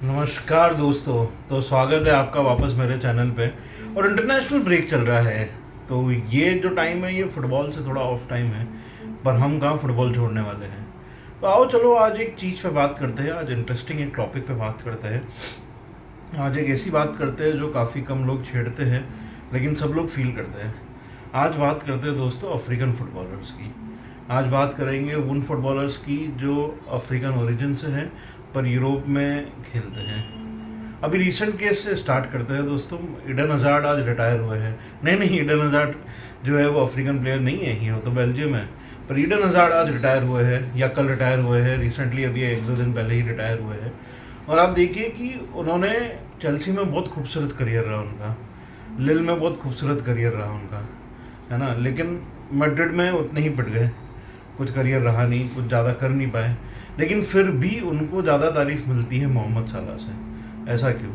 नमस्कार दोस्तों। तो स्वागत है आपका वापस मेरे चैनल पे। और इंटरनेशनल ब्रेक चल रहा है, तो ये जो टाइम है ये फुटबॉल से थोड़ा ऑफ टाइम है, पर हम कहाँ फुटबॉल छोड़ने वाले हैं। तो आओ चलो आज एक चीज़ पे बात करते हैं। आज इंटरेस्टिंग एक टॉपिक पे बात करते हैं। आज एक ऐसी बात करते हैं जो काफ़ी कम लोग छेड़ते हैं लेकिन सब लोग फील करते हैं। आज बात करते हैं दोस्तों अफ्रीकन फुटबॉलर्स की। आज बात करेंगे उन फुटबॉलर्स की जो अफ्रीकन ओरिजिन से हैं पर यूरोप में खेलते हैं। अभी रिसेंट केस से स्टार्ट करते हैं दोस्तों। इडन हज़ार्ड आज रिटायर हुए हैं। नहीं, इडन हज़ार्ड जो है वो अफ्रीकन प्लेयर नहीं है ही, वो तो बेल्जियम है। पर इडन हज़ार्ड आज रिटायर हुए हैं या कल रिटायर हुए हैं, रिसेंटली अभी 1-2 दिन पहले ही रिटायर हुए हैं। और आप देखिए कि उन्होंने चेल्सी में बहुत खूबसूरत करियर रहा उनका, लिल में बहुत खूबसूरत करियर रहा उनका, है ना। लेकिन मैड्रिड में उतने ही पिट गए, कुछ करियर रहा नहीं, कुछ ज़्यादा कर नहीं पाए। लेकिन फिर भी उनको ज़्यादा तारीफ़ मिलती है मोहम्मद साला से। ऐसा क्यों?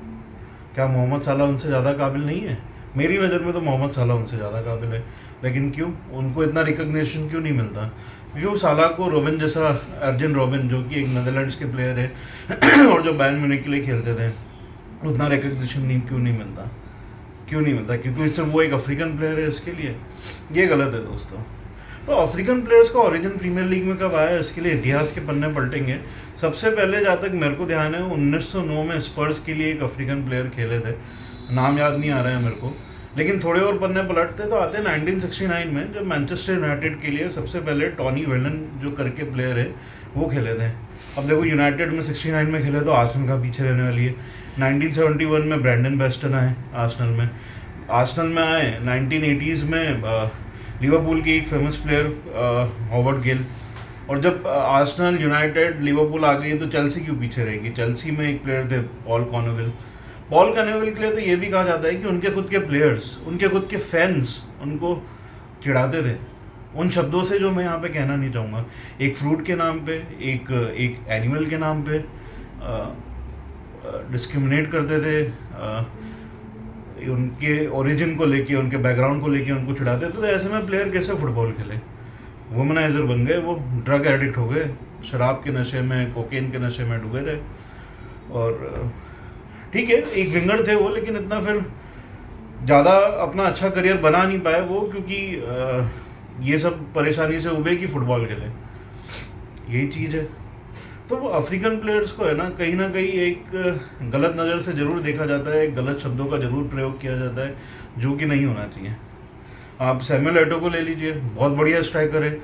क्या मोहम्मद साला उनसे ज़्यादा काबिल नहीं है? मेरी नज़र में तो मोहम्मद साला उनसे ज़्यादा काबिल है। लेकिन क्यों उनको इतना रिकग्निशन क्यों नहीं मिलता? क्यों साला को रोबिन जैसा, अर्जुन रोबिन जो कि एक नीदरलैंड्स के प्लेयर है और जो बायर्न म्यूनिख के लिए खेलते थे, उतना रिकग्निशन नहीं क्यों नहीं मिलता? क्यों नहीं मिलता? क्योंकि सिर्फ वो एक अफ्रीकन प्लेयर है इसके लिए। ये गलत है दोस्तों। तो अफ्रीकन प्लेयर्स का ओरिजिन प्रीमियर लीग में कब आया, इसके लिए इतिहास के पन्ने पलटेंगे। सबसे पहले जहाँ तक मेरे को ध्यान है 1909 में स्पर्स के लिए एक अफ्रीकन प्लेयर खेले थे। नाम याद नहीं आ रहा है मेरे को, लेकिन थोड़े और पन्ने पलटते तो आते हैं 1969 में, जब मैनचेस्टर यूनाइटेड के लिए सबसे पहले टॉनी वेलन जो करके प्लेयर है वो खेले थे। अब देखो यूनाइटेड में 69 में खेले तो आर्सेनल का पीछे रहने वाली है। 1971 में ब्रैंडन बेस्टन आए आर्सेनल में आए। 1980s में लिवरपूल की एक फेमस प्लेयर हॉवर्ड गिल। और जब आर्सेनल, यूनाइटेड, लिवरपूल आ गई तो चेल्सी क्यों पीछे रहेगी? चेल्सी में एक प्लेयर थे पॉल कॉनवेल के लिए तो ये भी कहा जाता है कि उनके खुद के प्लेयर्स, उनके खुद के फैंस उनको चिढ़ाते थे उन शब्दों से जो मैं यहाँ पे कहना नहीं चाहूँगा। एक फ्रूट के नाम पे, एक एनिमल के नाम पे डिस्क्रिमिनेट करते थे। उनके ओरिजिन को लेके, उनके बैकग्राउंड को लेके उनको चिढ़ाते थे। तो ऐसे में प्लेयर कैसे फुटबॉल खेले? वुमनाइजर बन गए, वो ड्रग एडिक्ट हो गए, शराब के नशे में, कोकेन के नशे में डूबे रहे। और ठीक है, एक विंगर थे वो, लेकिन इतना फिर ज़्यादा अपना अच्छा करियर बना नहीं पाए वो, क्योंकि ये सब परेशानी से उबे कि फुटबॉल खेले। यही चीज़ है। तो वो अफ्रीकन प्लेयर्स को है ना कहीं एक गलत नज़र से ज़रूर देखा जाता है, गलत शब्दों का ज़रूर प्रयोग किया जाता है, जो कि नहीं होना चाहिए। आप सैमुअल एटो को ले लीजिए, बहुत बढ़िया स्ट्राइकर है।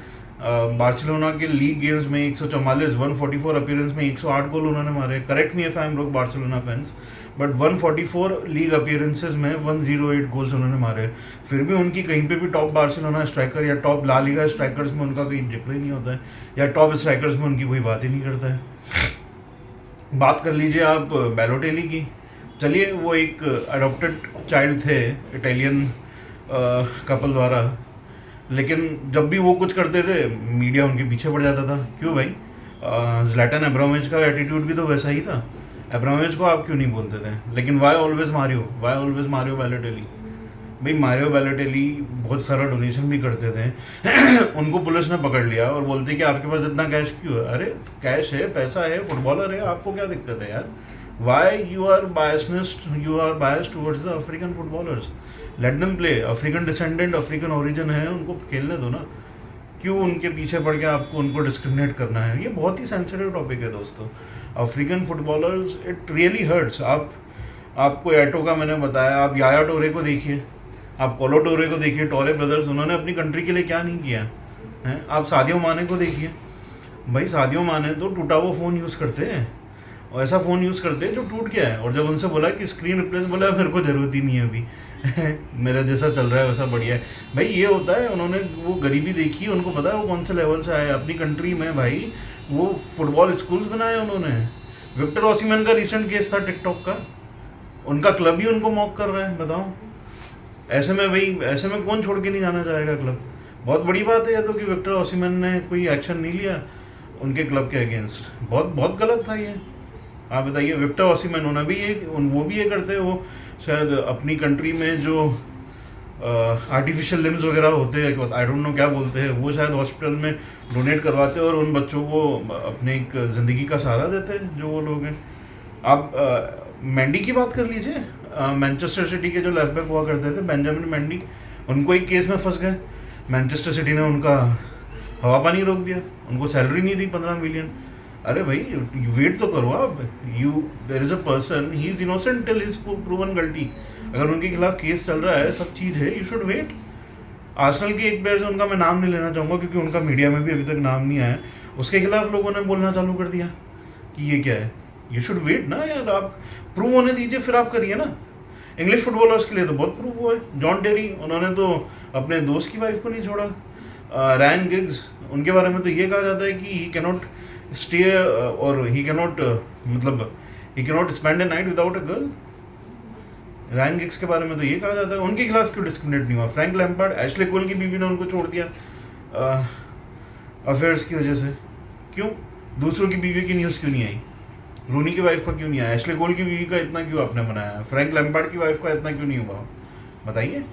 बार्सिलोना के लीग गेम्स में 144, 144 अपीयरेंस में 108 गोल उन्होंने मारे। Correct me if I am wrong Barcelona fans, but 144 league appearances में 108 गोल्स उन्होंने मारे। फिर भी उनकी कहीं पे भी टॉप बार्सिलोना स्ट्राइकर या टॉप ला लीगा स्ट्राइकर्स में उनका कहीं जिक्र ही नहीं होता है, या टॉप स्ट्राइकर्स में उनकी कोई बात ही नहीं करता है। बात कर लीजिए आप बैलोटेली की। चलिए, वो एक अडॉप्टेड चाइल्ड थे इटालियन कपल द्वारा, लेकिन जब भी वो कुछ करते थे मीडिया उनके पीछे पड़ जाता था। क्यों भाई? ज़्लाटन अब्रामोविच का एटीट्यूड भी तो वैसा ही था। अब्रामोविच को आप क्यों नहीं बोलते थे? लेकिन वाई ऑलवेज मारियो बैलोटेली? भाई मारियो बैलोटेली बहुत सारा डोनेशन भी करते थे उनको पुलिस ने पकड़ लिया और बोलते कि आपके पास इतना कैश क्यों है? अरे कैश है, पैसा है, फुटबॉलर है, आपको क्या दिक्कत है यार? Why you are biased towards the African footballers? Let them play. African descendant, African origin है, उनको खेलने दो ना। क्यों उनके पीछे पड़ के आपको उनको डिस्क्रिमिनेट करना है? ये बहुत ही सेंसिटिव टॉपिक है दोस्तों। African footballers, it really hurts. आपको एटो का मैंने बताया, आप याया टोरे को देखिए, आप कोलो टोरे को देखिए, टोरे ब्रदर्स, उन्होंने अपनी कंट्री के लिए क्या नहीं किया है। आप सादियो माने को देखिए। भाई सादियो माने तो टूटा हुआ फ़ोन यूज़ करते हैं, और ऐसा फ़ोन यूज़ करते हैं जो टूट गया है। और जब उनसे बोला कि स्क्रीन रिप्लेस, बोला मेरे को ज़रूरत ही नहीं है अभी मेरा जैसा चल रहा है वैसा बढ़िया है। भाई ये होता है, उन्होंने वो गरीबी देखी, उनको पता है वो कौन से लेवल से आए अपनी कंट्री में। भाई वो फुटबॉल स्कूल्स बनाए उन्होंने। विक्टर ओसिमैन का रिसेंट केस था टिकटॉक का, उनका क्लब ही उनको मॉक कर रहा है, बताओ। ऐसे में कौन छोड़ के नहीं जाना चाहेगा क्लब? बहुत बड़ी बात है ये तो कि विक्टर ओसिमैन ने कोई एक्शन नहीं लिया उनके क्लब के अगेंस्ट। बहुत गलत था ये। आप बताइए, विक्टर ओसिमैन होना भी ये, वो भी ये करते हैं। वो शायद अपनी कंट्री में जो आर्टिफिशियल लिम्स वगैरह होते हैं, आई डोंट नो क्या बोलते हैं, वो शायद हॉस्पिटल में डोनेट करवाते हैं और उन बच्चों को अपने एक ज़िंदगी का सहारा देते हैं जो वो लोग हैं। आप मेंडी की बात कर लीजिए, मैनचेस्टर सिटी के जो लेफ्ट बैक हुआ करते थे बेंजामिन मेंडी, उनको एक केस में फंस गए। मैनचेस्टर सिटी ने उनका हवा पानी रोक दिया, उनको सैलरी नहीं दी 15 मिलियन। अरे भाई वेट तो करो आप, you there is a person, he is innocent till is proven guilty. अगर उनके खिलाफ केस चल रहा है, सब चीज़ है, यू शुड वेट। आर्सेनल के एक प्लेयर से, उनका मैं नाम नहीं लेना चाहूँगा क्योंकि उनका मीडिया में भी अभी तक नाम नहीं आया, उसके खिलाफ लोगों ने बोलना चालू कर दिया कि ये क्या है। यू शुड वेट ना यार, आप प्रूव होने दीजिए फिर आप करिए ना। इंग्लिश फुटबॉलर्स के लिए तो बहुत प्रूव हुआ है। जॉन टेरी, उन्होंने तो अपने दोस्त की वाइफ को नहीं छोड़ा। रायन गिग्स, उनके बारे में तो ये कहा जाता है कि ही कैनॉट स्टे और ही कैनॉट मतलब ही cannot spend A night without a girl. Ryan gigs के बारे में तो ये कहा जाता है। उनके खिलाफ क्यों डिस्क्रिमिनेट नहीं हुआ? फ्रैंक लैम्पार्ड, एशले कोल की बीवी ने उनको छोड़ दिया अफेयर्स की वजह से। क्यों? दूसरों की बीवी की न्यूज़ क्यों नहीं आई? रूनी की वाइफ का क्यों नहीं आया? एशले कोल की बीवी का इतना क्यों आपने बनाया? फ्रैंक लैम्पार्ड की वाइफ का इतना क्यों नहीं हुआ? बताइए।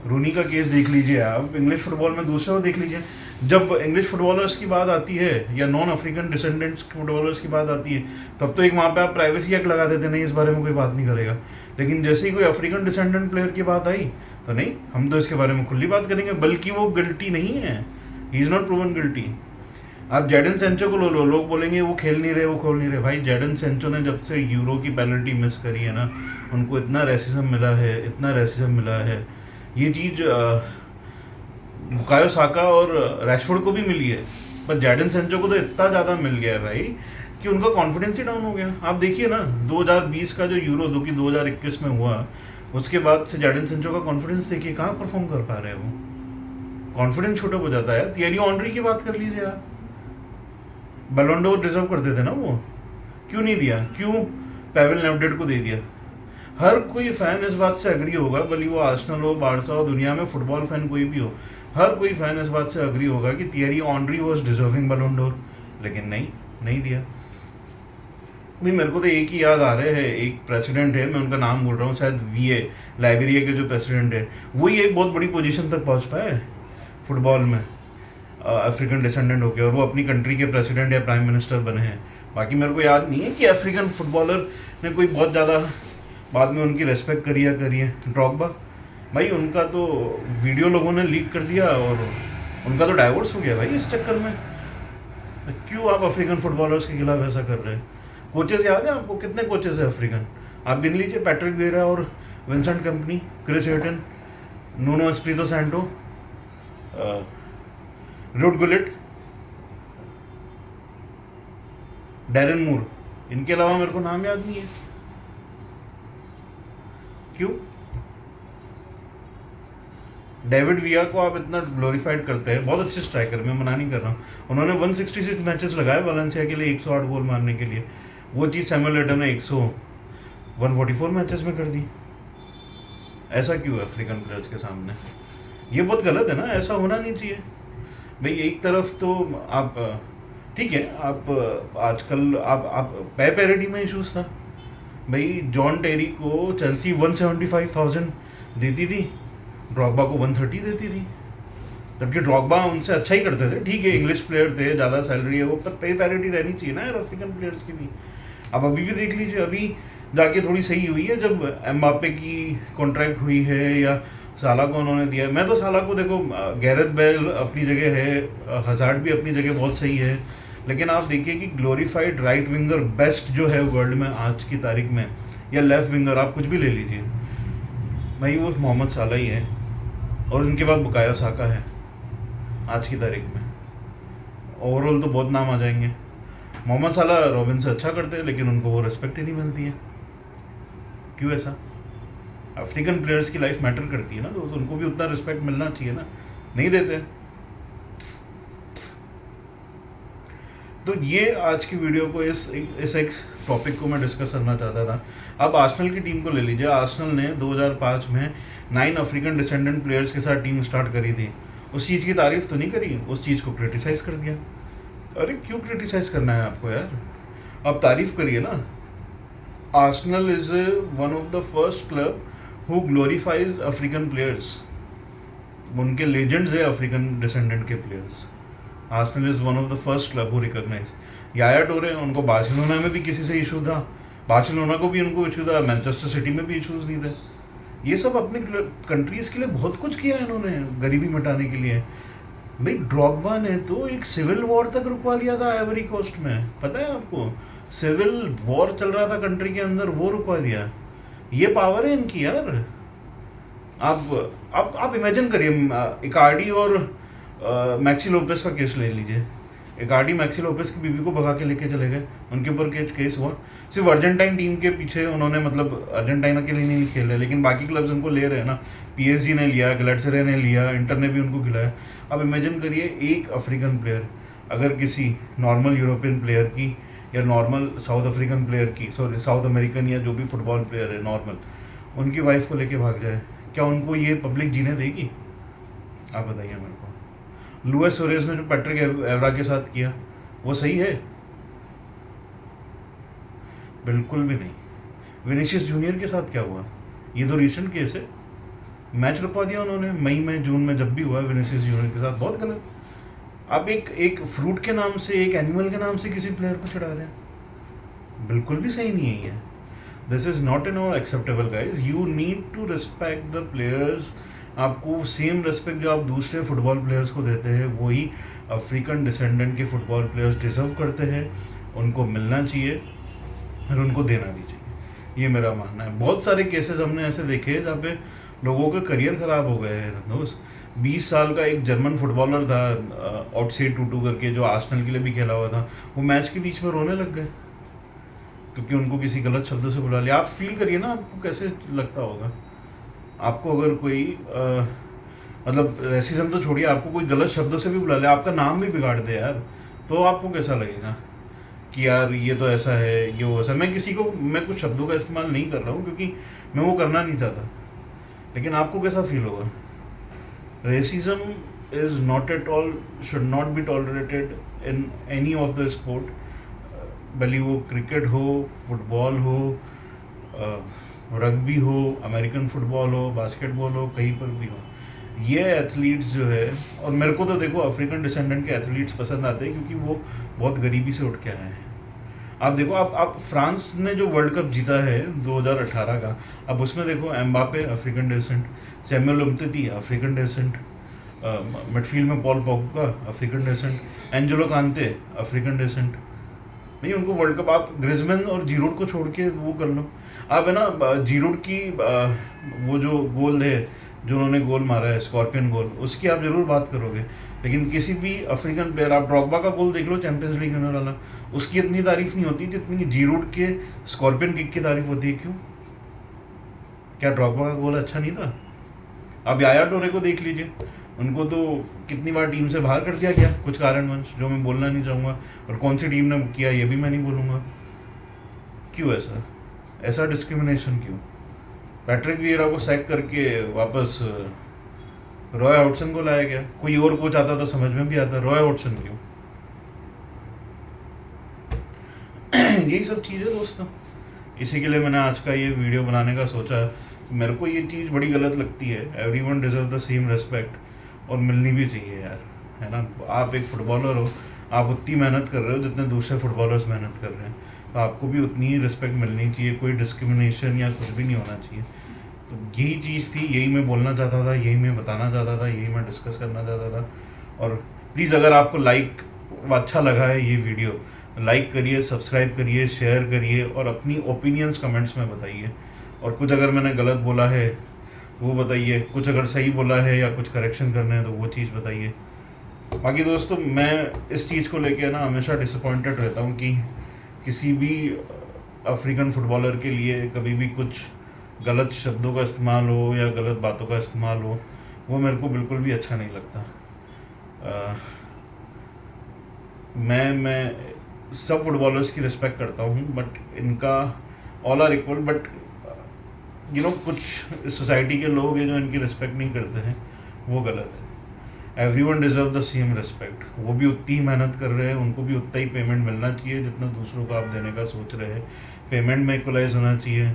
रूनी का केस देख लीजिए आप, इंग्लिश फुटबॉल में दूसरे को देख लीजिए। जब इंग्लिश फुटबॉलर्स की बात आती है या नॉन अफ्रीकन डिसेंडेंट्स फुटबॉलर्स की बात आती है, तब तो एक वहाँ पे आप प्राइवेसी एक्ट लगा देते, नहीं इस बारे में कोई बात नहीं करेगा। लेकिन जैसे ही कोई अफ्रीकन डिसेंडेंट प्लेयर की बात आई तो नहीं, हम तो इसके बारे में खुली बात करेंगे, बल्कि वो गिल्टी नहीं है, he is not proven guilty. आप जैडन सेंचो को लो, लोग बोलेंगे वो खेल नहीं रहे, वो खोल नहीं रहे। भाई जैडन सेंचो ने जब से यूरो की पेनल्टी मिस करी है ना, उनको इतना रेसिज्म मिला है, इतना रेसिज्म मिला है। ये चीज़ बुकायो साका और रैशफोर्ड को भी मिली है, पर जैडन सेंचो को तो इतना ज़्यादा मिल गया है भाई कि उनका कॉन्फिडेंस ही डाउन हो गया। आप देखिए ना 2020 का जो यूरो, जो कि 2021 में हुआ, उसके बाद से जैडन सेंचो का कॉन्फिडेंस देखिए कहाँ परफॉर्म कर पा रहे हैं वो। कॉन्फिडेंस छोटा हो जाता है। थियरी ऑनरी की बात कर लीजिए आप, बैलन डोर डिजर्व करते थे ना वो, क्यों नहीं दिया? क्यों पेवेल नेवडेड को दे दिया? हर कोई फैन इस बात से अग्री होगा, भले वो आर्सेनल हो, बारसा हो, दुनिया में फुटबॉल फैन कोई भी हो, हर कोई फैन इस बात से अग्री होगा कि Thierry Henry was deserving Ballon d'Or, लेकिन नहीं दिया। भाई मेरे को तो एक ही याद आ रहे हैं, एक प्रेसिडेंट है, मैं उनका नाम बोल रहा हूँ, शायद वीए, लाइबेरिया के जो प्रेसिडेंट है, वही एक बहुत बड़ी पोजीशन तक पहुँच पाए फुटबॉल में, अफ्रीकन डिसेंडेंट हो गया, और वो अपनी कंट्री के प्रेसिडेंट या प्राइम मिनिस्टर बने हैं। बाकी मेरे को याद नहीं है कि अफ्रीकन फुटबॉलर ने कोई बहुत ज़्यादा बाद में उनकी रेस्पेक्ट करी है। ड्रॉगबा, भाई उनका तो वीडियो लोगों ने लीक कर दिया और उनका तो डाइवोर्स हो गया भाई इस चक्कर में। क्यों आप अफ्रीकन फुटबॉलर्स के खिलाफ ऐसा कर रहे हैं? कोचेस याद है आपको? कितने कोचेस हैं अफ्रीकन? आप गिन लीजिए, पैट्रिक वेरा और Vincent Kompany, Chris Hughton, Nuno Espirito Santo, Ruud Gullit, Darren Moore, इनके अलावा मेरे को नाम याद नहीं है। क्यों? डेविड विया को आप इतना ग्लोरीफाइड करते हैं, बहुत अच्छे स्ट्राइकर, मैं मना नहीं कर रहा हूँ, उन्होंने 166 मैचेस लगाए वालेंसिया के लिए 108 गोल मारने के लिए। वो चीज़ सैमुअल एटो ने 144 मैचेस में कर दी। ऐसा क्यों है अफ्रीकन प्लेयर्स के सामने? ये बहुत गलत है ना, ऐसा होना नहीं चाहिए भाई। एक तरफ तो आप ठीक है, आप आजकल आप पैरिटी में इशूज़ था भाई। जॉन टेरी को चेल्सी 175,000 देती थी, ड्रॉगबा को 130 देती थी, जबकि ड्रॉगबा उनसे अच्छा ही करते थे। ठीक है, इंग्लिश प्लेयर थे, ज़्यादा सैलरी है वो, पर पे पैरिटी रहनी चाहिए ना यार अफ्रीकन प्लेयर्स की भी। अब अभी भी देख लीजिए, अभी जाके थोड़ी सही हुई है जब एम्बापे की कॉन्ट्रैक्ट हुई है या साला को उन्होंने दिया। मैं तो साला को देखो, गैरेथ बेल अपनी जगह है, हज़ार्ड भी अपनी जगह बहुत सही है, लेकिन आप देखिए कि ग्लोरीफाइड राइट विंगर बेस्ट जो है वर्ल्ड में आज की तारीख में, या लेफ्ट विंगर, आप कुछ भी ले लीजिए भाई, वो मोहम्मद साला ही है, और उनके बाद बुकायो साका है आज की तारीख में। ओवरऑल तो बहुत नाम आ जाएंगे। मोहम्मद साला रॉबिन से अच्छा करते हैं, लेकिन उनको वो रिस्पेक्ट ही नहीं मिलती है। क्यों ऐसा? अफ्रीकन प्लेयर्स की लाइफ मैटर करती है ना, तो उनको भी उतना रिस्पेक्ट मिलना चाहिए ना, नहीं देते। तो ये आज की वीडियो को इस एक टॉपिक को मैं डिस्कस करना चाहता था। अब आर्सेनल की टीम को ले लीजिए। आर्सेनल ने 2005 में 9 अफ्रीकन डिसेंडेंट प्लेयर्स के साथ टीम स्टार्ट करी थी। उस चीज़ की तारीफ तो नहीं करी, उस चीज़ को क्रिटिसाइज़ कर दिया। अरे क्यों क्रिटिसाइज़ करना है आपको यार? आप तारीफ करिए ना। Arsenal is one of the first club who glorifies African players. उनके लेजेंड्स है अफ्रीकन डिसेंडेंट के players. Arsenal is one of the first club who recognise. Yaya Toure, उनको बार्सिलोना में भी किसी से इशू था, बार्सिलोना को भी उनको इशू था, मैनचेस्टर सिटी में भी इशूज़ नहीं थे। ये सब अपने कंट्रीज़ के लिए बहुत कुछ किया है इन्होंने गरीबी मिटाने के लिए। भाई ड्रॉगबा ने तो एक सिविल वॉर तक रुकवा लिया था आइवरी कोस्ट में, पता है आपको? सिविल वॉर चल रहा था कंट्री के अंदर, वो रुकवा दिया। ये पावर है इनकी यार। आप इमेजिन करिए, इकार्डी और मैक्सी लोपेस का केस ले लीजिए। इकार्डी मैक्सी लोपेस की बीवी को भगा के लेके चले गए, उनके ऊपर केस हुआ। सिर्फ अर्जेंटाइन टीम के पीछे उन्होंने, मतलब अर्जेंटाइना के लिए नहीं खेल रहे, लेकिन बाकी क्लब्स उनको ले रहे हैं ना। पीएसजी ने लिया, गैलातासराय ने लिया, इंटर ने भी उनको खिलाया। अब इमेजिन करिए एक अफ्रीकन प्लेयर अगर किसी नॉर्मल यूरोपियन प्लेयर की या नॉर्मल साउथ अफ्रीकन प्लेयर की, सॉरी साउथ अमेरिकन या जो भी फुटबॉल प्लेयर है नॉर्मल, उनकी वाइफ को लेके भाग जाए, क्या उनको ये पब्लिक जीने देगी? आप बताइए मेरे को। लुइस सुआरेज़ ने जो पैट्रिक एवरा के साथ किया, वो सही है? बिल्कुल भी नहीं। विनीसियस जूनियर के साथ क्या हुआ? ये तो रिसेंट केस है, मैच रुकवा दिया उन्होंने मई में, जून में, जब भी हुआ विनीसियस जूनियर के साथ। बहुत गलत। आप एक फ्रूट के नाम से, एक एनिमल के नाम से किसी प्लेयर को चढ़ा रहे हैं, बिल्कुल भी सही नहीं है ये। This is not in all acceptable guys. You need to respect the players. आपको सेम रिस्पेक्ट जो आप दूसरे फुटबॉल प्लेयर्स को देते हैं, वही अफ्रीकन डिसेंडेंट के फुटबॉल प्लेयर्स डिजर्व करते हैं, उनको मिलना चाहिए और उनको देना भी चाहिए। ये मेरा मानना है। बहुत सारे केसेस हमने ऐसे देखे हैं जहाँ पे लोगों के करियर ख़राब हो गए हैं दोस्त। 20 साल का एक जर्मन फुटबॉलर था, आउटसाइड टूटू करके, जो आर्सेनल के लिए भी खेला हुआ था, वो मैच के बीच में रोने लग गए क्योंकि उनको किसी गलत शब्दों से बुला लिया। आप फील करिए ना, आपको कैसे लगता होगा। आपको अगर कोई मतलब रेसिज्म तो छोड़िए, आपको कोई गलत शब्दों से भी बुला ले, आपका नाम भी बिगाड़ दे यार, तो आपको कैसा लगेगा कि यार ये तो ऐसा है, ये वो ऐसा। मैं कुछ शब्दों का इस्तेमाल नहीं कर रहा हूँ क्योंकि मैं वो करना नहीं चाहता, लेकिन आपको कैसा फील होगा? Racism is not at all, should not be tolerated in any of the sport, भले वो क्रिकेट हो, फुटबॉल हो, रग्बी हो, अमेरिकन फुटबॉल हो, बास्केटबॉल हो, कहीं पर भी हो। ये एथलीट्स जो है, और मेरे को तो देखो अफ्रीकन डिसेंडेंट के एथलीट्स पसंद आते हैं क्योंकि वो बहुत गरीबी से उठ के आए हैं। आप देखो, आप फ्रांस ने जो वर्ल्ड कप जीता है 2018 का, अब उसमें देखो Mbappe African descent, Samuel Umtiti African descent, midfield में Paul Pogba African descent, Ngolo Kante African descent. नहीं, उनको वर्ल्ड कप, आप ग्रिजमैन और जीरोड को छोड़ के वो कर लो। आप है ना, जीरोड की वो जो गोल है, जो उन्होंने गोल मारा है स्कॉर्पियन गोल, उसकी आप जरूर बात करोगे, लेकिन किसी भी अफ्रीकन प्लेयर, आप ड्रॉगबा का गोल देख लो चैंपियंस लीग विनर वाला, उसकी इतनी तारीफ नहीं होती जितनी जीरोड के स्कॉर्पियन किक की तारीफ होती है। क्यों? क्या ड्रॉगबा का गोल अच्छा नहीं था? आप याया टोरे को देख लीजिए, उनको तो कितनी बार टीम से बाहर कर दिया गया कुछ कारणवश, जो मैं बोलना नहीं चाहूँगा, और कौन सी टीम ने किया ये भी मैं नहीं बोलूँगा। क्यों ऐसा डिस्क्रिमिनेशन क्यों? पैट्रिक विएरा को सैक करके वापस रॉय हॉटसन को लाया गया। कोई और कोच आता तो समझ में भी आता, रॉय हॉटसन क्यों? यही सब चीज़ें दोस्तों, इसी के लिए मैंने आज का ये वीडियो बनाने का सोचा। मेरे को ये चीज़ बड़ी गलत लगती है। Everyone deserve the same respect, और मिलनी भी चाहिए यार, है ना। आप एक फुटबॉलर हो, आप उतनी मेहनत कर रहे हो जितने दूसरे फुटबॉलर्स मेहनत कर रहे हैं, तो आपको भी उतनी ही रिस्पेक्ट मिलनी चाहिए। कोई डिस्क्रिमिनेशन या कुछ भी नहीं होना चाहिए। तो यही चीज़ थी, यही मैं बोलना चाहता था, यही मैं बताना चाहता था, यही मैं डिस्कस करना चाहता था। और प्लीज़ अगर आपको अच्छा लगा है ये वीडियो, लाइक करिए, सब्सक्राइब करिए, शेयर करिए, और अपनी ओपिनियंस कमेंट्स में बताइए। और कुछ अगर मैंने गलत बोला है वो बताइए, कुछ अगर सही बोला है या कुछ करेक्शन करना है तो वो चीज़ बताइए। बाकी दोस्तों, मैं इस चीज़ को लेके ना हमेशा डिसअपॉइंटेड रहता हूँ कि किसी भी अफ्रीकन फुटबॉलर के लिए कभी भी कुछ गलत शब्दों का इस्तेमाल हो या गलत बातों का इस्तेमाल हो, वो मेरे को बिल्कुल भी अच्छा नहीं लगता। मैं सब फुटबॉलर्स की रिस्पेक्ट करता हूँ, बट इनका ऑल आर इक्वल, बट कुछ सोसाइटी के लोग हैं जो इनकी रिस्पेक्ट नहीं करते हैं, वो गलत है। Everyone deserve the same respect. वो भी उतनी ही मेहनत कर रहे हैं, उनको भी उतना ही पेमेंट मिलना चाहिए जितना दूसरों को आप देने का सोच रहे हैं। पेमेंट में इक्वलाइज होना चाहिए,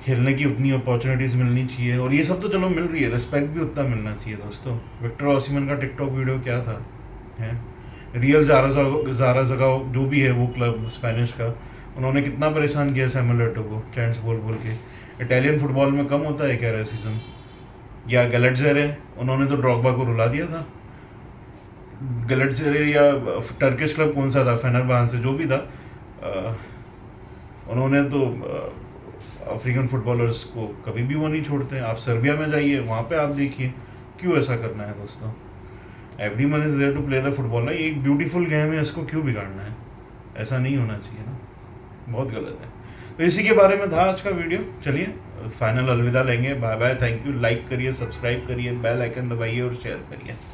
खेलने की उतनी अपॉर्चुनिटीज़ मिलनी चाहिए, और ये सब तो चलो मिल रही है, रिस्पेक्ट भी उतना मिलना चाहिए दोस्तों। विक्टर ओसिमन का टिकटॉक वीडियो क्या था, है रियल ज़ाराज़ागा जो भी है वो क्लब स्पेनिश का, उन्होंने कितना परेशान किया सैमुएल एटो को चैंट्स बोल बोल के। इटालियन फुटबॉल में कम होता है क्या रेसिज्म? या गैलेटज़ेरे, उन्होंने तो ड्रॉगबा को रुला दिया था। गैलेटज़ेरे या टर्किश क्लब कौन सा था, फेनरबाचे जो भी था, उन्होंने तो अफ्रीकन फुटबॉलर्स को कभी भी वो नहीं छोड़ते। आप सर्बिया में जाइए, वहाँ पे आप देखिए, क्यों ऐसा करना है दोस्तों? Everyone is there to play the football ना, ये एक ब्यूटीफुल गेम है, इसको क्यों बिगाड़ना है? ऐसा नहीं होना चाहिए ना, बहुत गलत है। तो इसी के बारे में था आज का वीडियो। चलिए फाइनल अलविदा लेंगे, bye bye, thank you. Like करिए, सब्सक्राइब करिए, बेल आइकन दबाइए और शेयर करिए।